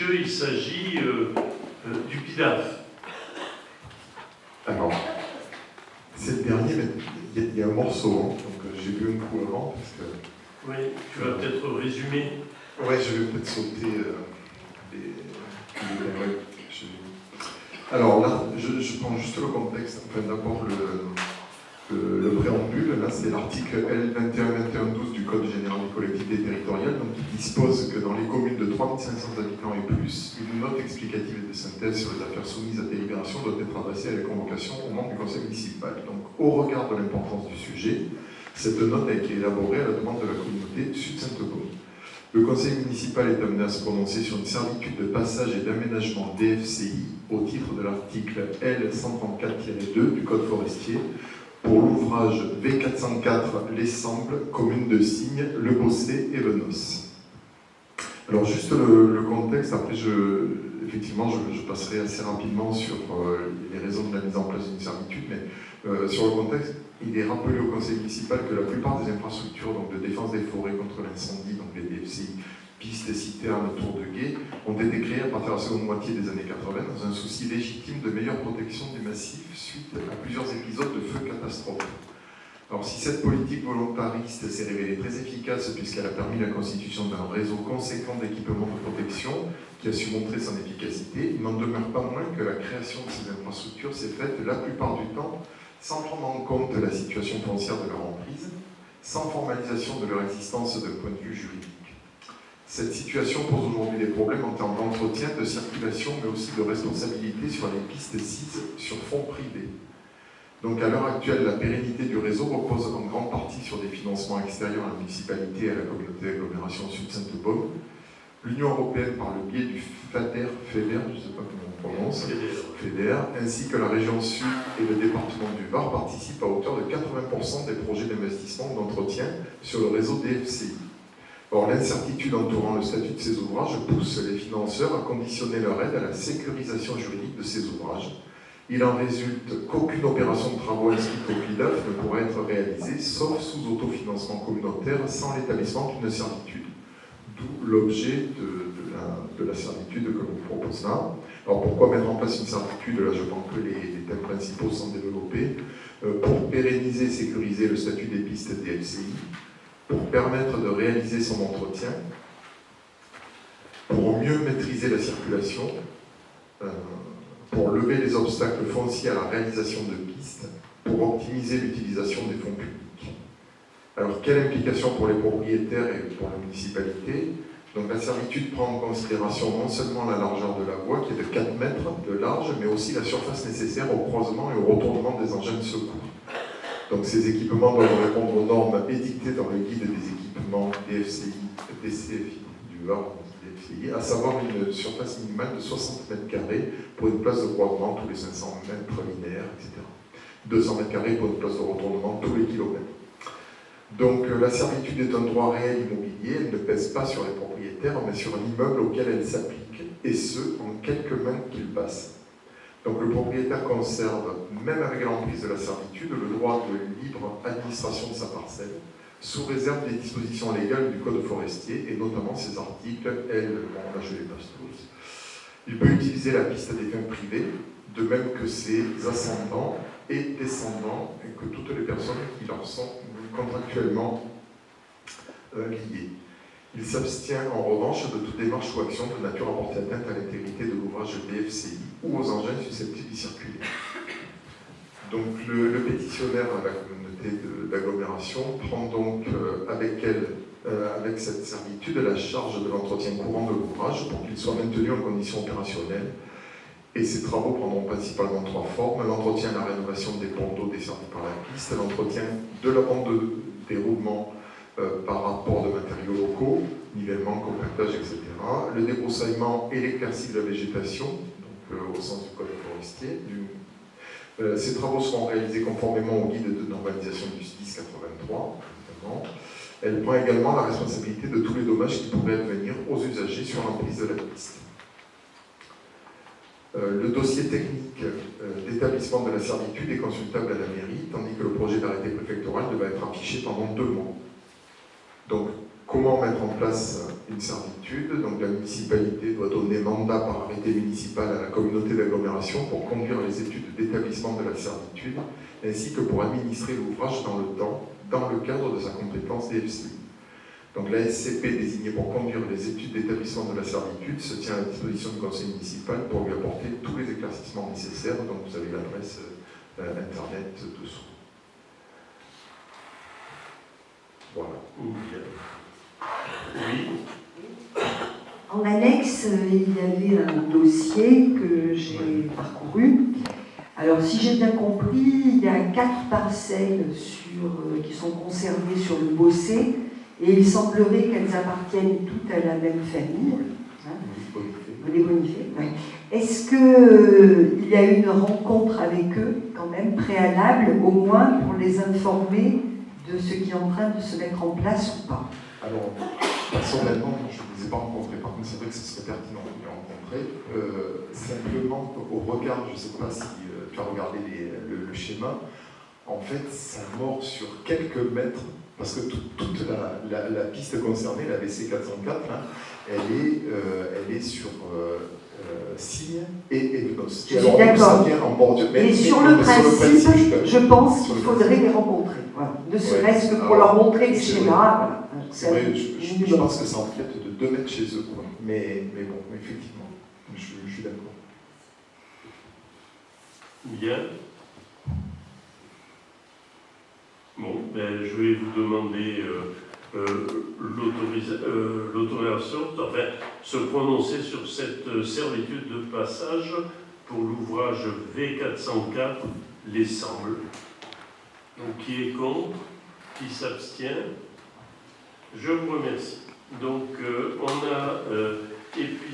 puisqu'il s'agit du PIDAF. Alors, c'est le dernier, mais il y a un morceau, hein, donc j'ai vu un coup avant, parce que... Oui, tu vas peut-être résumer. Ouais, je vais peut-être sauter Alors là, je prends juste le contexte, enfin d'abord le préambule, là c'est l'article L212112 du Code général des collectivités territoriales, donc qui dispose que dans les communes de 3500 habitants et plus, une note explicative et de synthèse sur les affaires soumises à délibération doit être adressée à la convocation aux membres du conseil municipal. Donc au regard de l'importance du sujet, cette note a été élaborée à la demande de la communauté Sud-Sainte-Baume. Le conseil municipal est amené à se prononcer sur une servitude de passage et d'aménagement DFCI au titre de l'article L134-2 du Code forestier pour l'ouvrage V404 Les Sembles, commune de Signes, Le Bossé et Venos. Alors juste le contexte, après effectivement je passerai assez rapidement sur les raisons de la mise en place d'une servitude, mais sur le contexte, il est rappelé au conseil municipal que la plupart des infrastructures donc de défense des forêts contre l'incendie, donc les DFCI, pistes et citernes, tours de guet, ont été créées à partir de la seconde moitié des années 80 dans un souci légitime de meilleure protection des massifs suite à plusieurs épisodes de feux catastrophes. Alors si cette politique volontariste s'est révélée très efficace puisqu'elle a permis la constitution d'un réseau conséquent d'équipements de protection qui a su montrer son efficacité, il n'en demeure pas moins que la création de ces infrastructures s'est faite la plupart du temps sans prendre en compte la situation foncière de leur emprise, sans formalisation de leur existence d'un point de vue juridique. Cette situation pose aujourd'hui des problèmes en termes d'entretien, de circulation, mais aussi de responsabilité sur les pistes sises sur fonds privés. Donc à l'heure actuelle, la pérennité du réseau repose en grande partie sur des financements extérieurs à la municipalité et à la communauté d'agglomération Sud-Sainte-Baume. L'Union européenne, par le biais du FEDER, je ne sais pas comment on prononce, FEDER, ainsi que la région Sud et le département du Var participent à hauteur de 80% des projets d'investissement d'entretien sur le réseau DFCI. Or, l'incertitude entourant le statut de ces ouvrages pousse les financeurs à conditionner leur aide à la sécurisation juridique de ces ouvrages. Il en résulte qu'aucune opération de travaux inscrite au PIDAF ne pourra être réalisée, sauf sous autofinancement communautaire, sans l'établissement d'une servitude. D'où l'objet de la servitude que l'on propose là. Alors pourquoi mettre en place une servitude? Là je pense que les thèmes principaux sont développés. Pour pérenniser et sécuriser le statut des pistes DFCI, pour permettre de réaliser son entretien, pour mieux maîtriser la circulation, pour lever les obstacles fonciers à la réalisation de pistes, pour optimiser l'utilisation des fonds publics. Alors, quelle implication pour les propriétaires et pour la municipalité? Donc, la servitude prend en considération non seulement la largeur de la voie, qui est de 4 mètres de large, mais aussi la surface nécessaire au croisement et au retournement des engins de secours. Donc, ces équipements doivent répondre aux normes édictées dans le guide des équipements DFCI, DCFI du Var, DFCI, à savoir une surface minimale de 60 mètres carrés pour une place de croisement tous les 500 mètres linéaires, etc. 200 mètres carrés pour une place de retournement tous les kilomètres. Donc la servitude est un droit réel immobilier, elle ne pèse pas sur les propriétaires, mais sur un immeuble auquel elle s'applique, et ce, en quelques mains qu'il passe. Donc le propriétaire conserve, même avec l'emprise de la servitude, le droit de libre administration de sa parcelle, sous réserve des dispositions légales du Code forestier, et notamment ces articles, là je les passe tous. Il peut utiliser la piste à des fins privées, de même que ses ascendants et descendants, et que toutes les personnes qui leur sont contractuellement liées. Il s'abstient en revanche de toute démarche ou action de nature à porter atteinte à l'intégrité de l'ouvrage DFCI ou aux engins susceptibles d'y circuler. Donc le pétitionnaire à la communauté d'agglomération prend donc avec cette servitude la charge de l'entretien courant de l'ouvrage pour qu'il soit maintenu en conditions opérationnelles. Et ces travaux prendront principalement 3 formes: l'entretien et la rénovation des ponts d'eau desservis par la piste, l'entretien de la bande de déroulement par rapport de matériaux locaux, nivellement, compactage, etc., le débroussaillement et l'éclaircie de la végétation, donc au sens du code forestier. Ces travaux seront réalisés conformément au guide de normalisation du SDIS 83, évidemment. Elle prend également la responsabilité de tous les dommages qui pourraient advenir aux usagers sur l'emprise de la piste. Le dossier technique d'établissement de la servitude est consultable à la mairie, tandis que le projet d'arrêté préfectoral devait être affiché pendant 2 mois. Donc, Comment mettre en place une servitude? Donc la municipalité doit donner mandat par arrêté municipal à la communauté d'agglomération pour conduire les études d'établissement de la servitude, ainsi que pour administrer l'ouvrage dans le temps, dans le cadre de sa compétence DFCI. Donc la SCP désignée pour conduire les études d'établissement de la servitude se tient à la disposition du conseil municipal pour lui apporter tous les éclaircissements nécessaires. Donc vous avez l'adresse internet dessous. Voilà. Oui. En annexe, il y avait un dossier que j'ai parcouru. Alors, si j'ai bien compris, il y a 4 parcelles qui sont conservées sur le Bossé, et il semblerait qu'elles appartiennent toutes à la même famille. Les Bonifay. Ouais. Est-ce qu'il y a eu une rencontre avec eux, quand même, préalable, au moins pour les informer de ce qui est en train de se mettre en place ou pas? Alors, personnellement, je ne les ai pas rencontrés. Par contre, c'est vrai que ce serait pertinent de les rencontrer. Simplement, au regard, je ne sais pas si tu as regardé le schéma, en fait, ça mord sur quelques mètres, parce que toute la piste concernée, la BC 404, hein, elle est sur Signe et Evnos. Je suis d'accord. Ça vient en bordure. Mais sur le principe, je pense qu'il faudrait les rencontrer. Voilà. Ne serait-ce que pour leur montrer les schémas. Voilà. C'est vrai, je pense que ça empiète de 2 mètres chez eux. Quoi. Mais bon, effectivement, je suis d'accord. Bien. Bon, ben, je vais vous demander l'autorisation, enfin, se prononcer sur cette servitude de passage pour l'ouvrage V404, les Sembles. Donc, qui est contre? Qui s'abstient? Je vous remercie. Donc, on a